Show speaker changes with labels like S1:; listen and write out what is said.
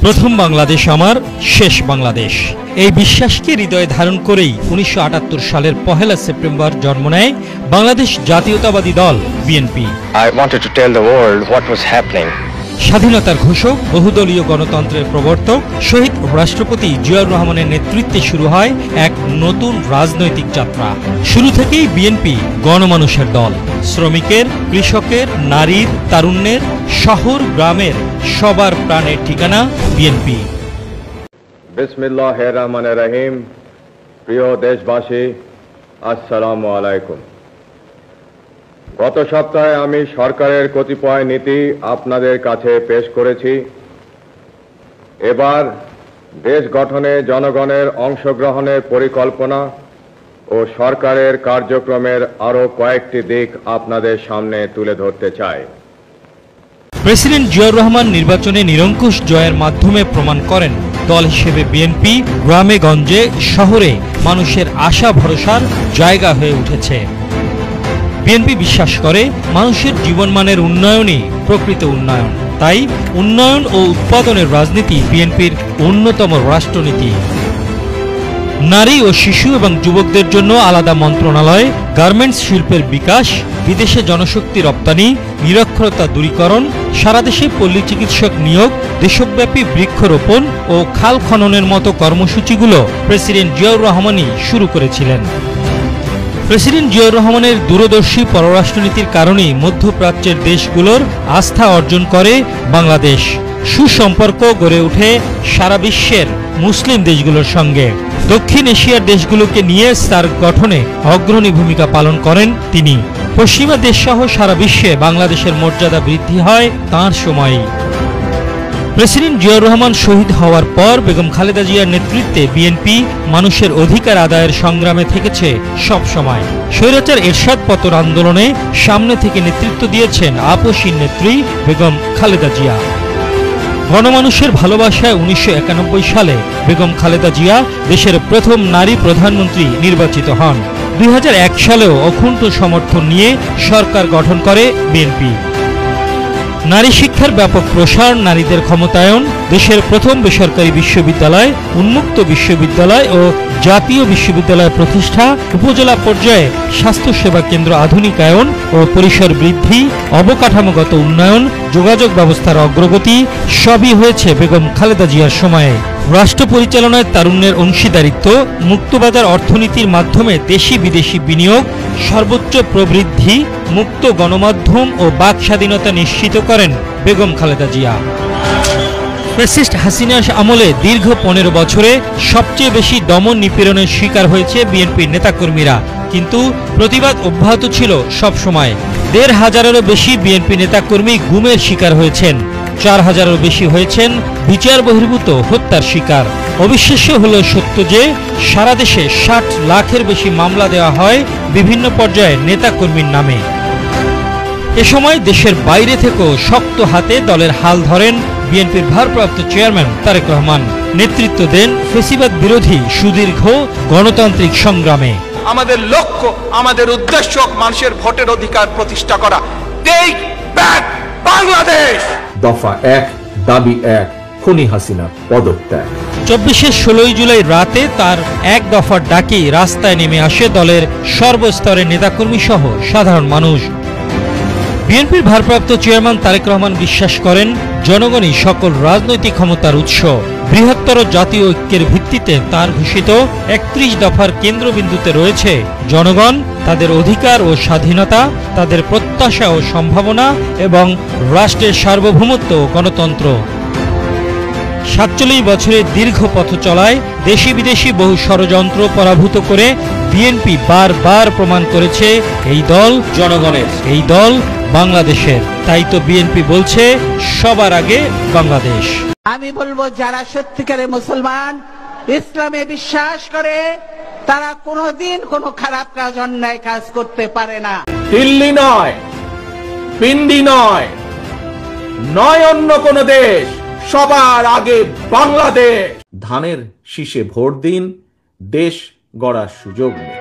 S1: প্রথম বাংলাদেশ আমার, শেষ বাংলাদেশ, এই বিশ্বাসকে হৃদয়ে ধারণ করেই ১৯৭৮ সালের ১ সেপ্টেম্বর জন্ম নেয় বাংলাদেশ জাতীয়তাবাদী দল বিএনপি। স্বাধীনতার ঘোষক, বহুদলীয় গণতন্ত্রের প্রবর্তক শহীদ রাষ্ট্রপতি জিয়াউর রহমানের নেতৃত্বে শুরু হয় এক নতুন রাজনৈতিক যাত্রা। শুরু থেকেই বিএনপি গণমানুষের দল। শ্রমিকের, কৃষকের, নারীর, তারুণ্যের, শহর গ্রামের সবার প্রাণের ঠিকানা বিএনপি।
S2: বিসমিল্লাহির রহমানির রহিম। প্রিয় দেশবাসী, আসসালামু আলাইকুম। গত সপ্তাহে আমি সরকারের কতিপয় নীতি আপনাদের কাছে পেশ করেছি। এবার দেশ গঠনে জনগণের অংশগ্রহণের পরিকল্পনা ও সরকারের কার্যক্রমের আরো কয়েকটি দিক আপনাদের সামনে তুলে ধরতে চাই।
S1: প্রেসিডেন্ট জিয়াউর রহমান নির্বাচনে নিরঙ্কুশ জয়ের মাধ্যমে প্রমাণ করেন দল হিসেবে বিএনপি গ্রামে গঞ্জে শহরে মানুষের আশা ভরসার জায়গা হয়ে উঠেছে। বিএনপি বিশ্বাস করে মানুষের জীবনমানের উন্নয়নই প্রকৃত উন্নয়ন। তাই উন্নয়ন ও উৎপাদনের রাজনীতি বিএনপির অন্যতম রাষ্ট্রনীতি। নারী ও শিশু এবং যুবকদের জন্য আলাদা মন্ত্রণালয়, গার্মেন্টস শিল্পের বিকাশ, বিদেশে জনশক্তি রপ্তানি, নিরক্ষরতা দূরীকরণ, সারা দেশে পল্লী চিকিৎসক নিয়োগ, দেশব্যাপী বৃক্ষরোপণ ও খাল খননের মতো কর্মসূচিগুলো প্রেসিডেন্ট জিয়াউর রহমানই শুরু করেছিলেন। প্রেসিডেন্ট জিয়াউর রহমানের দূরদর্শী পররাষ্ট্রনীতির কারণেই মধ্যপ্রাচ্যের দেশগুলোর আস্থা অর্জন করে বাংলাদেশ। সুসম্পর্ক গড়ে ওঠে সারা বিশ্বের মুসলিম দেশগুলোর সঙ্গে। দক্ষিণ এশিয়ার দেশগুলোকে নিয়ে তার গঠনে অগ্রণী ভূমিকা পালন করেন তিনি। পশ্চিমা দেশসহ সারা বিশ্বে বাংলাদেশের মর্যাদা বৃদ্ধি হয় তাঁর সময়েই। প্রেসিডেন্ট জিয়াউর রহমান শহীদ হওয়ার পর বেগম খালেদা জিয়ার নেতৃত্বে বিএনপি মানুষের অধিকার আদায়ের সংগ্রামে থেকেছে সব সময়। স্বৈরাচার এরশাদ পতন আন্দোলনে সামনে থেকে নেতৃত্ব দিয়েছেন আপসীর নেত্রী বেগম খালেদা জিয়া। গণমানুষের ভালোবাসায় ১৯৯১ সালে বেগম খালেদা জিয়া দেশের প্রথম নারী প্রধানমন্ত্রী নির্বাচিত হন। ২০০১ সালেও অকুণ্ঠ সমর্থন নিয়ে সরকার গঠন করে বিএনপি। নারী শিক্ষার ব্যাপক প্রসার, নারীদের ক্ষমতায়ন, দেশের প্রথম বেসরকারি বিশ্ববিদ্যালয়, উন্মুক্ত বিশ্ববিদ্যালয় ও জাতীয় বিশ্ববিদ্যালয় প্রতিষ্ঠা, উপজেলা পর্যায়ে স্বাস্থ্যসেবা কেন্দ্র আধুনিকায়ন ও পরিসর বৃদ্ধি, অবকাঠামোগত উন্নয়ন, যোগাযোগ ব্যবস্থার অগ্রগতি সবই হয়েছে বেগম খালেদা জিয়ার সময়ে। রাষ্ট্র পরিচালনায় তারুণ্যের অংশীদারিত্ব, মুক্তবাজার অর্থনীতির মাধ্যমে দেশি বিদেশি বিনিয়োগ, সর্বোচ্চ প্রবৃদ্ধি, মুক্ত গণমাধ্যম ও বাক স্বাধীনতা নিশ্চিত করেন বেগম খালেদা জিয়া। ফ্যাসিস্ট হাসিনার আমলে দীর্ঘ ১৫ বছরে সবচেয়ে বেশি দমন নিপীড়নের শিকার হয়েছে বিএনপির নেতাকর্মীরা, কিন্তু প্রতিবাদ অব্যাহত ছিল সব সময়। ১৫০০-এরও বেশি বিএনপি নেতাকর্মী গুমের শিকার হয়েছেন, ৪,০০০-এরও বেশি হয়েছেন বিচার বহির্ভূত হত্যার শিকার। অবিশ্বাস্য হলো সত্য যে সারা দেশে ৬০ লাখের বেশি মামলা দেওয়া হয় বিভিন্ন পর্যায়ে নেতাকর্মীর নামে। এ সময় দেশের বাইরে থেকেও শক্ত হাতে দলের হাল ধরেন বিএনপির ভারপ্রাপ্ত চেয়ারম্যান তারেক রহমান। নেতৃত্ব দেন ফ্যাসিবাদ বিরোধী সুদীর্ঘ গণতান্ত্রিক সংগ্রামে।
S3: আমাদের লক্ষ্য, আমাদের উদ্দেশ্য মানুষের ভোটের অধিকার প্রতিষ্ঠা করা। Take back Bangladesh.
S4: দফা ১, দাবি ১, খুনি হাসিনা পদত্যাগ।
S1: ২৪শে ১৬ জুলাই রাতে তার এক দফার ডাকে রাস্তায় নেমে আসে দলের সর্বস্তরের নেতাকর্মী সহ সাধারণ মানুষ। বিএনপির ভারপ্রাপ্ত চেয়ারম্যান তারেক রহমান বিশ্বাস করেন জনগণই সকল রাজনৈতিক ক্ষমতার উৎস। বৃহত্তর জাতীয় ঐক্যের ভিত্তিতে তার ঘোষিত ৩১ দফার কেন্দ্রবিন্দুতে রয়েছে জনগণ, তাদের অধিকার ও স্বাধীনতা, তাদের প্রত্যাশা ও সম্ভাবনা এবং রাষ্ট্রের সার্বভৌমত্ব ও গণতন্ত্র। ৪৭ বছরের দীর্ঘ পথ চলায় দেশি বিদেশি বহু ষড়যন্ত্র পরাভূত করে বিএনপি বারবার প্রমাণ করেছে এই দল জনগণের, এই দল বাংলাদেশের। তাই তো বিএনপি বলছে সবার আগে বাংলাদেশ।
S5: আমি বলবো যারা সত্যিকারের মুসলমান, ইসলামে বিশ্বাস করে, তারা কোনোদিন কোনো খারাপ কাজ, অন্যায় কাজ করতে পারে না।
S4: দিল্লি নয়, পিন্ডি নয়, নয় অন্য কোন দেশ, সবার আগে বাংলাদেশ। ধানের শীষে ভোট দিন, দেশ গড়ার সুযোগ নেই।